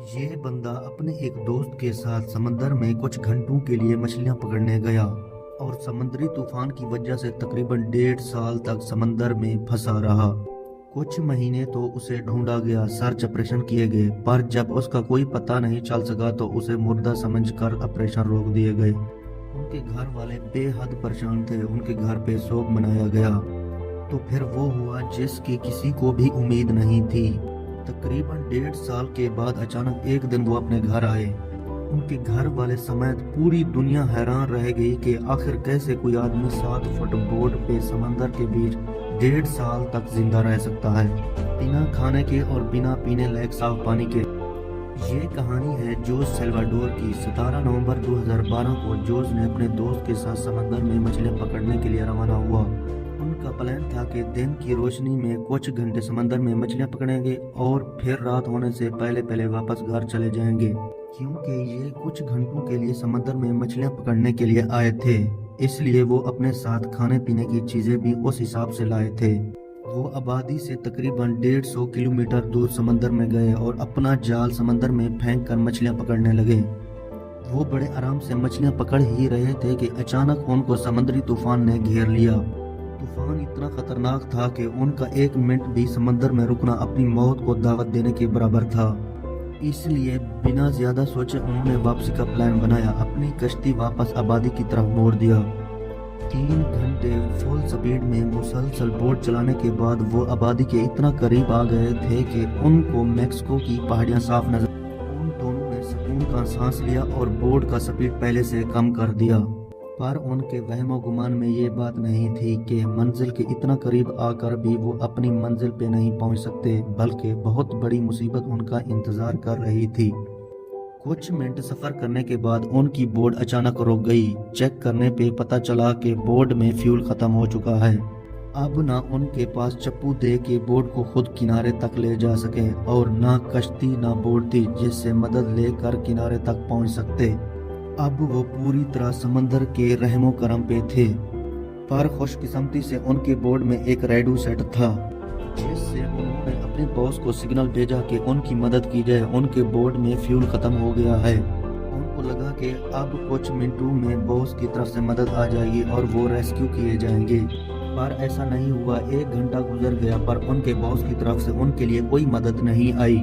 یہ بندہ اپنے ایک دوست کے ساتھ سمندر میں کچھ گھنٹوں کے لیے مچھلیاں پکڑنے گیا اور سمندری طوفان کی وجہ سے تقریباً 1.5 سال تک سمندر میں پھنسا رہا۔ کچھ مہینے تو اسے ڈھونڈا گیا، سرچ آپریشن کیے گئے، پر جب اس کا کوئی پتہ نہیں چل سکا تو اسے مردہ سمجھ کر آپریشن روک دیے گئے۔ ان کے گھر والے بے حد پریشان تھے، ان کے گھر پہ سوگ منایا گیا۔ تو پھر وہ ہوا جس کی کسی کو بھی امید نہیں تھی۔ تقریباً 1.5 سال کے بعد اچانک ایک دن وہ اپنے گھر آئے۔ ان کے گھر والے سمیت پوری دنیا حیران رہ گئی کہ آخر کیسے کوئی آدمی 7 فٹ بورڈ پہ سمندر کے بیچ 1.5 سال تک زندہ رہ سکتا ہے، بنا کھانے کے اور بنا پینے لائق صاف پانی کے۔ یہ کہانی ہے جوز سیلواڈور کی۔ 17 نومبر 2012 کو جوز نے اپنے دوست کے ساتھ سمندر میں مچھلیاں پکڑنے کے لیے روانہ ہوا۔ ان کا پلان تھا کہ دن کی روشنی میں کچھ گھنٹے سمندر میں مچھلیاں پکڑیں گے اور پھر رات ہونے سے پہلے واپس گھر چلے جائیں گے، کیونکہ یہ کچھ گھنٹوں کے لیے سمندر میں مچھلیاں پکڑنے کے لیے آئے تھے، اس لیے وہ اپنے ساتھ کھانے پینے کی چیزیں بھی اس حساب سے لائے تھے۔ وہ آبادی سے تقریباً 150 کلومیٹر دور سمندر میں گئے اور اپنا جال سمندر میں پھینک کر مچھلیاں پکڑنے لگے۔ وہ بڑے آرام سے مچھلیاں پکڑ ہی رہے تھے کہ اچانک ان کو سمندری طوفان نے گھیر لیا۔ طوفان اتنا خطرناک تھا کہ ان کا 1 منٹ بھی سمندر میں رکنا اپنی موت کو دعوت دینے کے برابر تھا۔ اس لیے بنا زیادہ سوچے انہوں نے واپسی کا پلان بنایا، اپنی کشتی واپس آبادی کی طرف موڑ دیا۔ 3 گھنٹے فل سپیڈ میں مسلسل بوٹ چلانے کے بعد وہ آبادی کے اتنا قریب آ گئے تھے کہ ان کو میکسیکو کی پہاڑیاں صاف نظر۔ ان دونوں نے سکون کا سانس لیا اور بوٹ کا سپیڈ پہلے سے کم کر دیا، پر ان کے وہم و گمان میں یہ بات نہیں تھی کہ منزل کے اتنا قریب آ کر بھی وہ اپنی منزل پہ نہیں پہنچ سکتے، بلکہ بہت بڑی مصیبت ان کا انتظار کر رہی تھی۔ کچھ منٹ سفر کرنے کے بعد ان کی بوٹ اچانک رک گئی۔ چیک کرنے پہ پتہ چلا کہ بوٹ میں فیول ختم ہو چکا ہے۔ اب نہ ان کے پاس چپو دے کے بوٹ کو خود کنارے تک لے جا سکے اور نہ کشتی نہ بوٹ تھی جس سے مدد لے کر کنارے تک پہنچ سکتے۔ اب وہ پوری طرح سمندر کے رحم و کرم پہ تھے، پر خوش قسمتی سے ان کے بورڈ میں ایک ریڈیو سیٹ تھا جس سے انہوں نے اپنے باس کو سگنل بھیجا کہ ان کی مدد کی جائے، ان کے بورڈ میں فیول ختم ہو گیا ہے۔ ان کو لگا کہ اب کچھ منٹوں میں باس کی طرف سے مدد آ جائے گی اور وہ ریسکیو کیے جائیں گے، پر ایسا نہیں ہوا۔ 1 گھنٹہ گزر گیا پر ان کے باس کی طرف سے ان کے لیے کوئی مدد نہیں آئی۔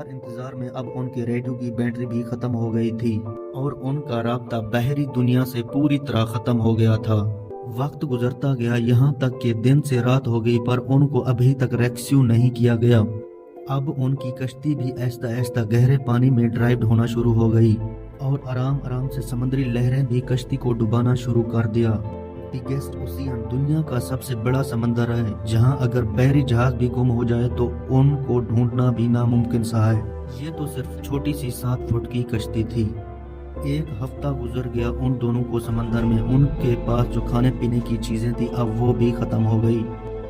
انتظار میں اب ان کے ریڈیو کی بیٹری بھی ختم ہو گئی تھی اور ان کا رابطہ باہری دنیا سے پوری طرح ختم ہو گیا تھا۔ وقت گزرتا گیا، یہاں تک کہ دن سے رات ہو گئی پر ان کو ابھی تک ریسکیو نہیں کیا گیا۔ اب ان کی کشتی بھی آہستہ آہستہ گہرے پانی میں ڈرائیو ہونا شروع ہو گئی اور آرام سے سمندری لہریں بھی کشتی کو ڈبانا شروع کر دیا۔ بگیسٹ اوشین دنیا کا سب سے بڑا سمندر ہے، جہاں اگر بحری جہاز بھی گم ہو جائے تو ان کو ڈھونڈنا بھی ناممکن سا ہے۔ یہ تو صرف چھوٹی سی 7 فٹ کی کشتی تھی۔ 1 ہفتہ گزر گیا ان دونوں کو سمندر میں۔ ان کے پاس جو کھانے پینے کی چیزیں تھی اب وہ بھی ختم ہو گئی۔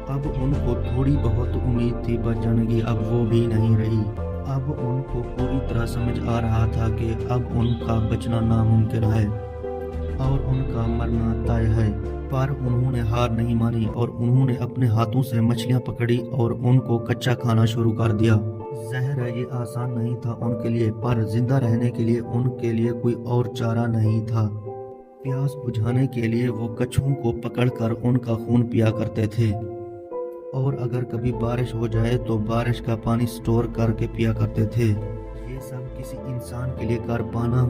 اب ان کو تھوڑی بہت امید تھی بچ جانے کی، اب وہ بھی نہیں رہی۔ اب ان کو پوری طرح سمجھ آ رہا تھا کہ اب ان کا بچنا ناممکن ہے اور ان کا مرنا طے ہے، پر انہوں نے ہار نہیں مانی اور انہوں نے اپنے ہاتھوں سے مچھلیاں پکڑی اور ان کو کچا کھانا شروع کر دیا۔ ظاہر ہے یہ آسان نہیں تھا ان کے لیے، پر زندہ رہنے کے لیے ان کے لیے کوئی اور چارہ نہیں تھا۔ پیاس بجھانے کے لیے وہ کچھووں کو پکڑ کر ان کا خون پیا کرتے تھے اور اگر کبھی بارش ہو جائے تو بارش کا پانی سٹور کر کے پیا کرتے تھے۔ یہ سب کسی انسان کے لیے کر پانا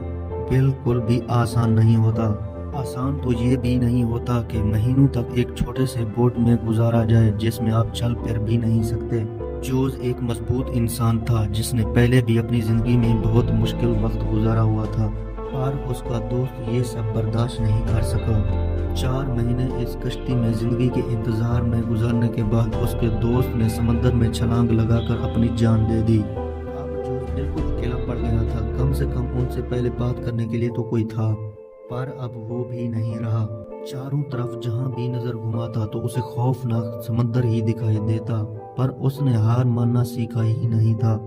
بالکل بھی آسان نہیں ہوتا۔ آسان تو یہ بھی نہیں ہوتا کہ مہینوں تک ایک چھوٹے سے بوٹ میں گزارا جائے جس میں آپ چل پھر بھی نہیں سکتے۔ جوز ایک مضبوط انسان تھا جس نے پہلے بھی اپنی زندگی میں بہت مشکل وقت گزارا ہوا تھا، پر اس کا دوست یہ سب برداشت نہیں کر سکا۔ 4 مہینے اس کشتی میں زندگی کے انتظار میں گزارنے کے بعد اس کے دوست نے سمندر میں چھلانگ لگا کر اپنی جان دے دی۔ اب جوز بالکل اکیلا پڑ گیا تھا، کم سے کم ان سے پہلے بات کرنے کے لیے تو کوئی تھا، پر اب وہ بھی نہیں رہا۔ چاروں طرف جہاں بھی نظر گھماتا تو اسے خوفناک سمندر ہی دکھائی دیتا، پر اس نے ہار ماننا سیکھا ہی نہیں تھا۔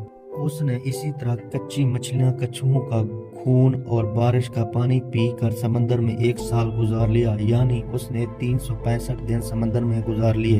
اس نے اسی طرح کچی مچھلیاں، کچھووں کا خون اور بارش کا پانی پی کر سمندر میں 1 سال گزار لیا، یعنی اس نے 365 دن سمندر میں گزار لیے۔